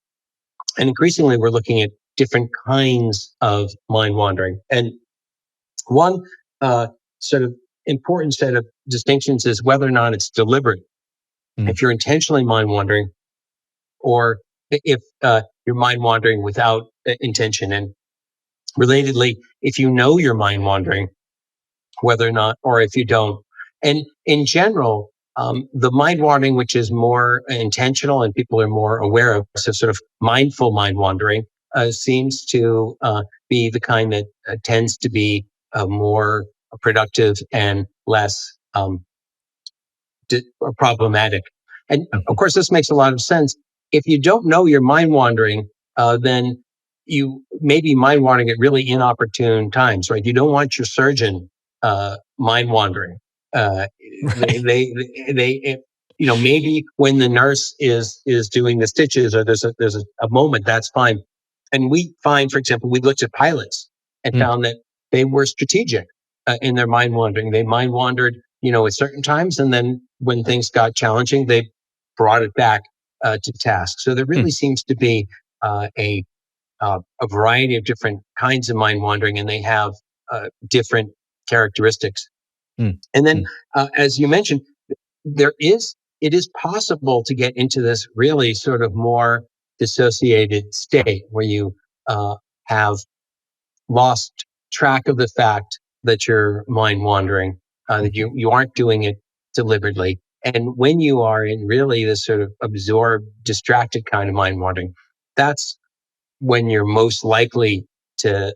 And increasingly, we're looking at different kinds of mind wandering. And one sort of important set of distinctions is whether or not it's deliberate. If you're intentionally mind wandering, or if you're mind wandering without intention. And relatedly, if you know you're mind wandering, whether or not, or if you don't. And in general, the mind wandering, which is more intentional and people are more aware of, so sort of mindful mind wandering, seems to be the kind that tends to be more productive and less problematic. And of course, this makes a lot of sense. If you don't know you're mind wandering, then you may be mind wandering at really inopportune times, right? You don't want your surgeon mind wandering. Uh, Right. they maybe when the nurse is doing the stitches, or there's a moment, that's fine. And we find, for example, we looked at pilots and Mm. found that they were strategic in their mind wandering. They mind wandered, at certain times, and then when things got challenging, they brought it back to task. So there really Mm. seems to be a variety of different kinds of mind wandering, and they have different characteristics. Mm. And then, Mm. as you mentioned, it is possible to get into this really sort of more dissociated state where you have lost track of the fact that you're mind wandering, that you aren't doing it deliberately. And when you are in really this sort of absorbed, distracted kind of mind wandering, that's when you're most likely to,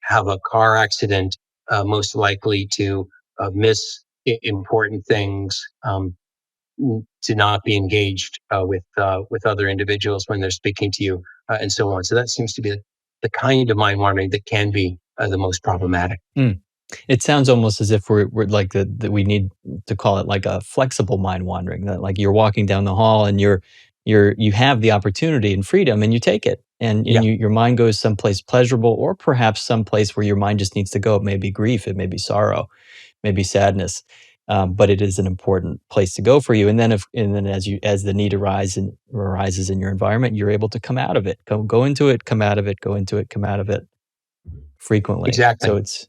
have a car accident, most likely to miss important things, to not be engaged with other individuals when they're speaking to you, and so on. So that seems to be the kind of mind wandering that can be the most problematic. Mm. It sounds almost as if we're like that we need to call it like a flexible mind wandering. That like you're walking down the hall and you have the opportunity and freedom and you take it Yeah, your mind goes someplace pleasurable or perhaps someplace where your mind just needs to go. It may be grief, it may be sorrow, maybe sadness, but it is an important place to go for you. And then as the need arises in your environment, you're able to come out of it, go into it, come out of it, go into it, come out of it frequently. So exactly. it's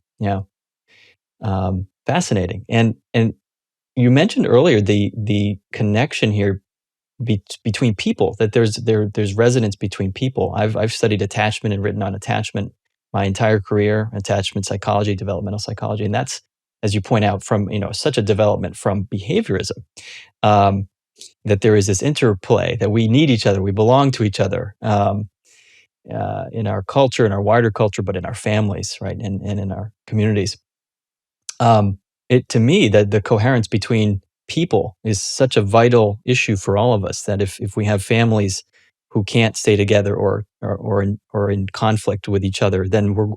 fascinating. And you mentioned earlier the connection here between people, that there's resonance between people. I've studied attachment and written on attachment my entire career, attachment psychology, developmental psychology, and that's, as you point out, from such a development from behaviorism, um, that there is this interplay, that we need each other, we belong to each other, in our culture, in our wider culture, but in our families, right, and in our communities. It to me that the coherence between people is such a vital issue for all of us, that if we have families who can't stay together or in conflict with each other, then we're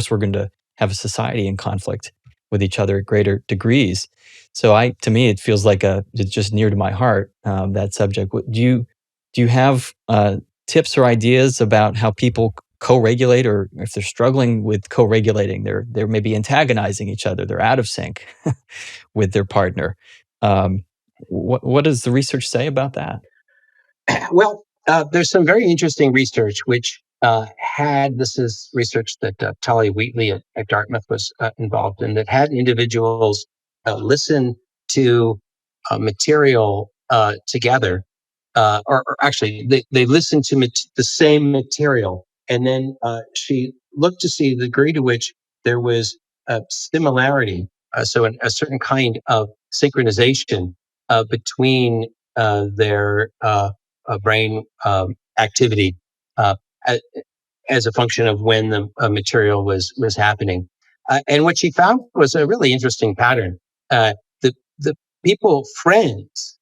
going to have a society in conflict with each other at greater degrees. So to me it feels like it's just near to my heart, that subject. Do you have tips or ideas about how people co-regulate, or if they're struggling with co-regulating, they're maybe antagonizing each other, they're out of sync with their partner? What does the research say about that? Well, there's some very interesting research which this is research that Talia Wheatley at Dartmouth was involved in, that had individuals listen to material together, or actually they listened to the same material, and then she looked to see the degree to which there was a similarity, so a certain kind of synchronization between their brain activity, uh, a- as a function of when the material was happening. And what she found was a really interesting pattern. The people friends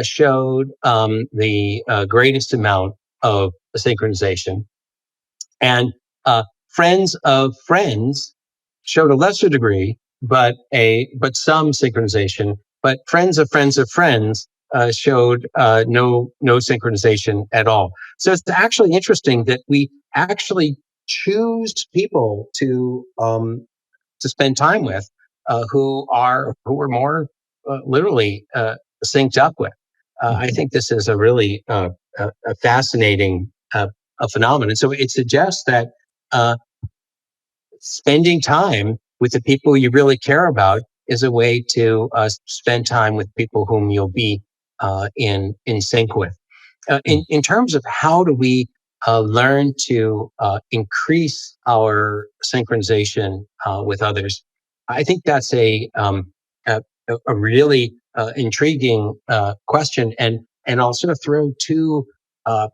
showed the greatest amount of synchronization, and friends of friends showed a lesser degree, but some synchronization. But friends of friends showed no synchronization at all. So it's actually interesting that we actually choose people to spend time with who are more literally synced up with. I Mhm. think this is a really a fascinating a phenomenon. So it suggests that uh, spending time with the people you really care about is a way to spend time with people whom you'll be in sync with. Mm. In terms of how do we learn to increase our synchronization with others, I think that's a, a really intriguing question, and I'll sort of throw two uh,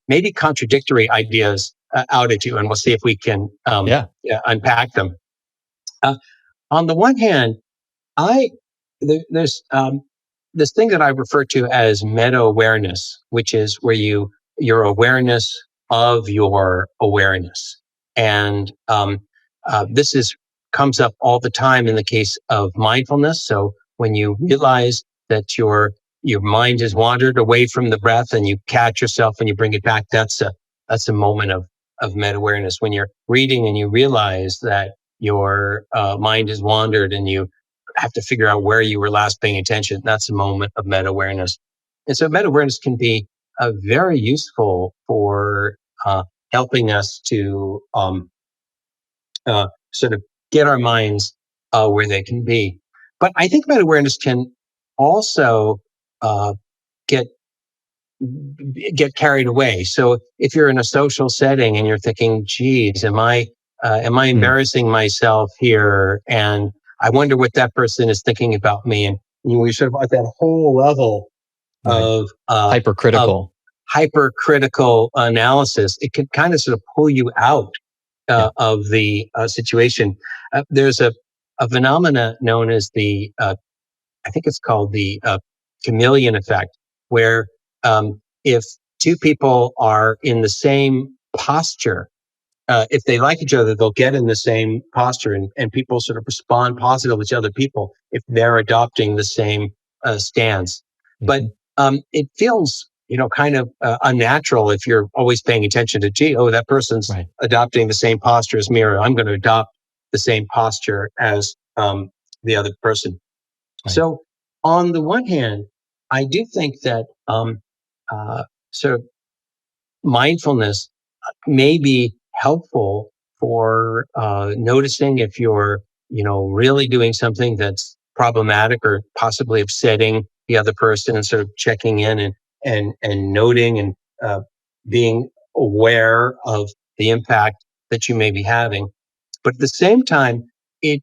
maybe contradictory ideas out at you, and we'll see if we can Yeah. unpack them. Uh, on the one hand, I there's this thing that I refer to as meta awareness, which is where your awareness of your awareness. And this comes up all the time in the case of mindfulness. So when you realize that your mind has wandered away from the breath and you catch yourself and you bring it back, that's a moment of meta awareness. When you're reading and you realize that your mind has wandered and you have to figure out where you were last paying attention, that's a moment of meta awareness. And so meta awareness can be very useful for helping us to sort of get our minds where they can be. But I think meta awareness can also get carried away. So if you're in a social setting and you're thinking, geez, am I embarrassing myself here? And I wonder what that person is thinking about me. And we sort of at that whole level of hypercritical analysis. It can kind of sort of pull you out of the situation. There's a phenomena known as I think it's called the chameleon effect, where if two people are in the same posture, if they like each other, they'll get in the same posture, and people sort of respond positively to other people if they're adopting the same stance. But it feels, kind of unnatural if you're always paying attention to, that person's adopting the same posture as me, or I'm going to adopt the same posture as the other person. Right. So on the one hand, I do think that sort of mindfulness may be helpful for noticing if you're, really doing something that's problematic or possibly upsetting the other person, and sort of checking in and noting and being aware of the impact that you may be having. But at the same time, if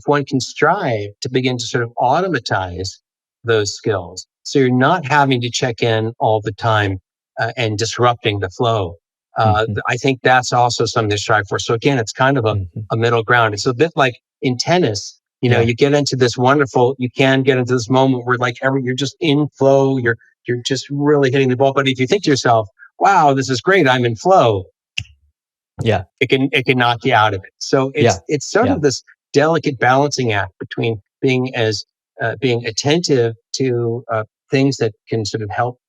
one can strive to begin to sort of automatize those skills, so you're not having to check in all the time and disrupting the flow. I think that's also something to strive for. So again, it's kind of a middle ground. It's a bit like in tennis. You get into this you can get into this moment where you're just in flow. You're just really hitting the ball. But if you think to yourself, wow, this is great, I'm in flow. Yeah. It can knock you out of it. So it's sort of this delicate balancing act between being attentive to things that can sort of help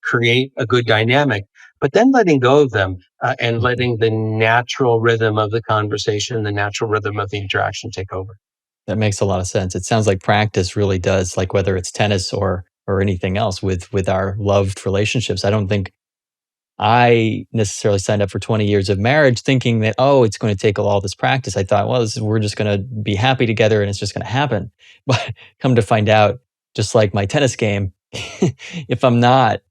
create a good dynamic, but then letting go of them and letting the natural rhythm of the conversation, the natural rhythm of the interaction take over. That makes a lot of sense. It sounds like practice really does, like whether it's tennis or anything else with our loved relationships. I don't think I necessarily signed up for 20 years of marriage thinking that, it's going to take all this practice. I thought, we're just going to be happy together and it's just going to happen. But come to find out, just like my tennis game, if I'm not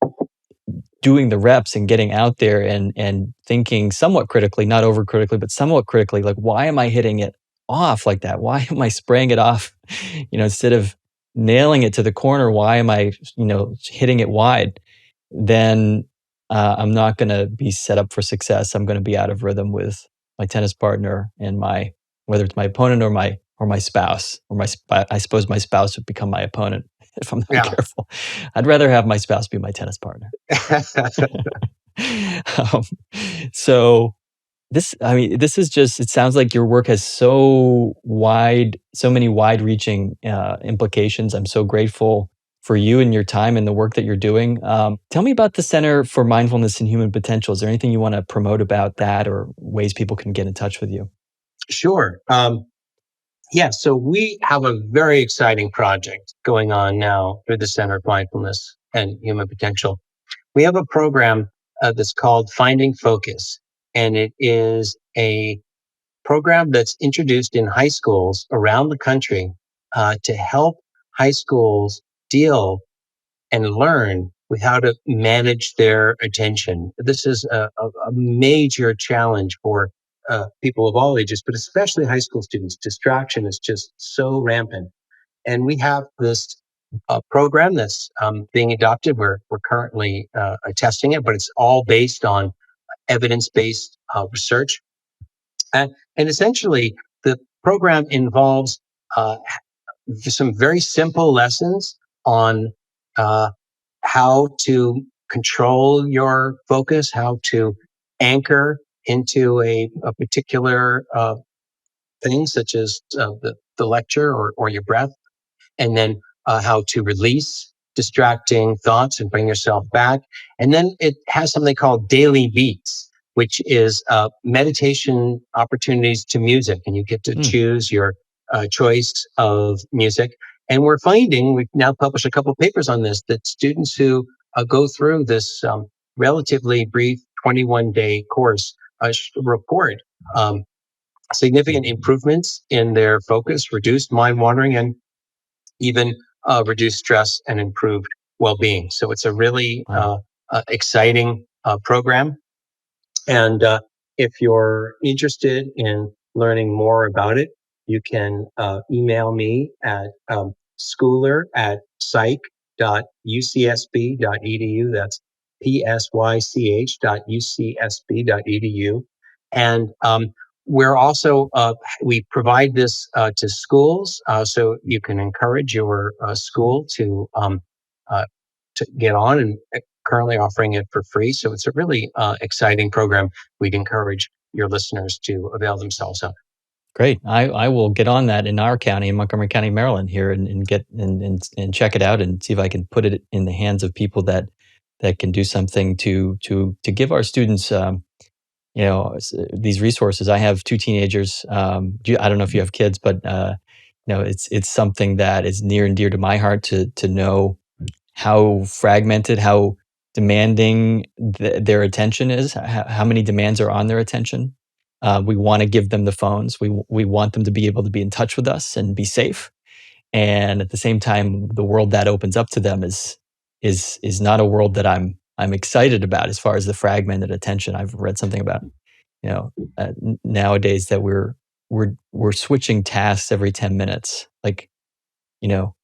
doing the reps and getting out there and thinking somewhat critically, not over critically, but somewhat critically, like, why am I hitting it off like that? Why am I spraying it off? Instead of nailing it to the corner, why am I, hitting it wide? Then I'm not going to be set up for success. I'm going to be out of rhythm with my tennis partner and whether it's my opponent or my spouse, I suppose my spouse would become my opponent if I'm not careful. I'd rather have my spouse be my tennis partner. So this is just, it sounds like your work has so many wide-reaching implications. I'm so grateful for you and your time and the work that you're doing. Tell me about the Center for Mindfulness and Human Potential. Is there anything you want to promote about that, or ways people can get in touch with you? Sure. So we have a very exciting project going on now through the Center of Mindfulness and Human Potential. We have a program that's called Finding Focus, and it is a program that's introduced in high schools around the country to help high schools deal and learn with how to manage their attention. This is a major challenge for people of all ages, but especially high school students. Distraction is just so rampant. And we have this program that's being adopted. We're currently testing it, but it's all based on evidence-based research. And essentially, the program involves some very simple lessons on how to control your focus, how to anchor into a particular thing, such as the lecture or your breath, and then how to release distracting thoughts and bring yourself back. And then it has something called daily beats, which is meditation opportunities to music, and you get to choose your choice of music. And we're finding, we've now published a couple of papers on this, that students who go through this relatively brief 21-day course report significant improvements in their focus, reduced mind wandering, and even reduced stress and improved well-being. So it's a really exciting program. And if you're interested in learning more about it, you can email me at schooler@psych.ucsb.edu. That's psych.ucsb.edu. And we're also, we provide this to schools, so you can encourage your school to get on, and currently offering it for free. So it's a really exciting program. We'd encourage your listeners to avail themselves of. Great. I will get on that in our county, in Montgomery County, Maryland, here, and get and check it out and see if I can put it in the hands of people that can do something to give our students, these resources. I have 2 teenagers. I don't know if you have kids, but it's something that is near and dear to my heart to know how fragmented, how demanding their attention is, how many demands are on their attention. We want to give them the phones. We want them to be able to be in touch with us and be safe. And at the same time, the world that opens up to them is not a world that I'm excited about as far as the fragmented attention. I've read something about, nowadays that we're switching tasks every 10 minutes, like,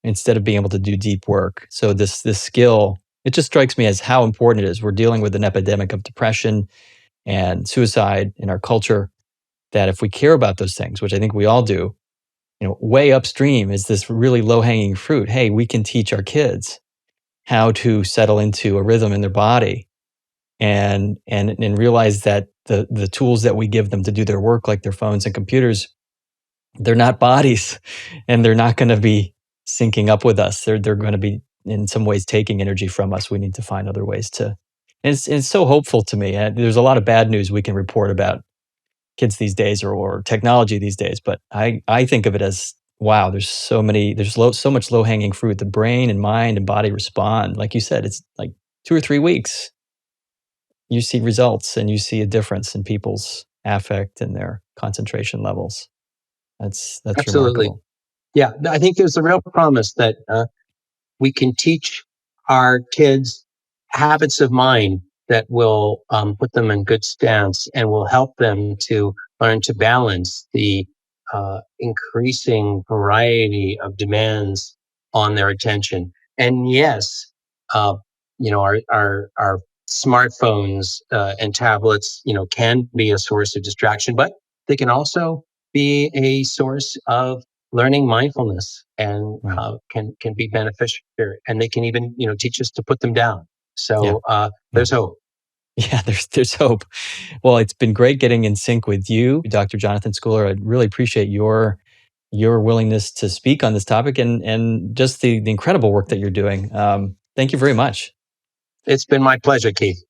instead of being able to do deep work. So this skill, it just strikes me as how important it is. We're dealing with an epidemic of depression and suicide in our culture, that if we care about those things, which I think we all do, way upstream is this really low-hanging fruit. Hey, we can teach our kids how to settle into a rhythm in their body, and realize that the tools that we give them to do their work, like their phones and computers, they're not bodies, and they're not going to be syncing up with us. They're going to be in some ways taking energy from us. We need to find other ways to. And it's so hopeful to me. There's a lot of bad news we can report about kids these days, or technology these days, but I think of it as, wow, there's so much low-hanging fruit. The brain and mind and body respond. Like you said, it's like 2 or 3 weeks. You see results, and you see a difference in people's affect and their concentration levels. That's Absolutely. remarkable. Yeah, I think there's a real promise that we can teach our kids habits of mind that will put them in good stance and will help them to learn to balance the increasing variety of demands on their attention. And yes, our smartphones and tablets, can be a source of distraction, but they can also be a source of learning mindfulness, and can be beneficial, and they can even teach us to put them down. So there's hope. Yeah, there's hope. Well, it's been great getting in sync with you, Dr. Jonathan Schooler. I really appreciate your willingness to speak on this topic, and just the incredible work that you're doing. Thank you very much. It's been my pleasure, Keith.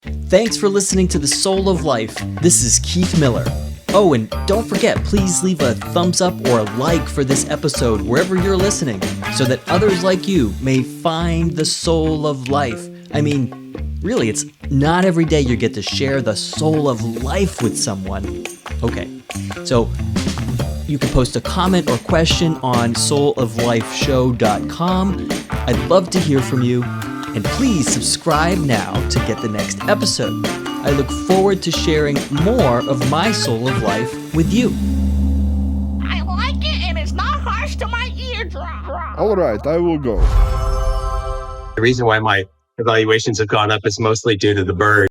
Thanks for listening to The Soul of Life. This is Keith Miller. Oh, and don't forget, please leave a thumbs up or a like for this episode wherever you're listening, so that others like you may find the soul of life. I mean, really, it's not every day you get to share the soul of life with someone. Okay, so you can post a comment or question on souloflifeshow.com. I'd love to hear from you, and please subscribe now to get the next episode. I look forward to sharing more of my soul of life with you. I like it, and it's not harsh to my eardrum. All right, I will go. The reason why my evaluations have gone up is mostly due to the bird.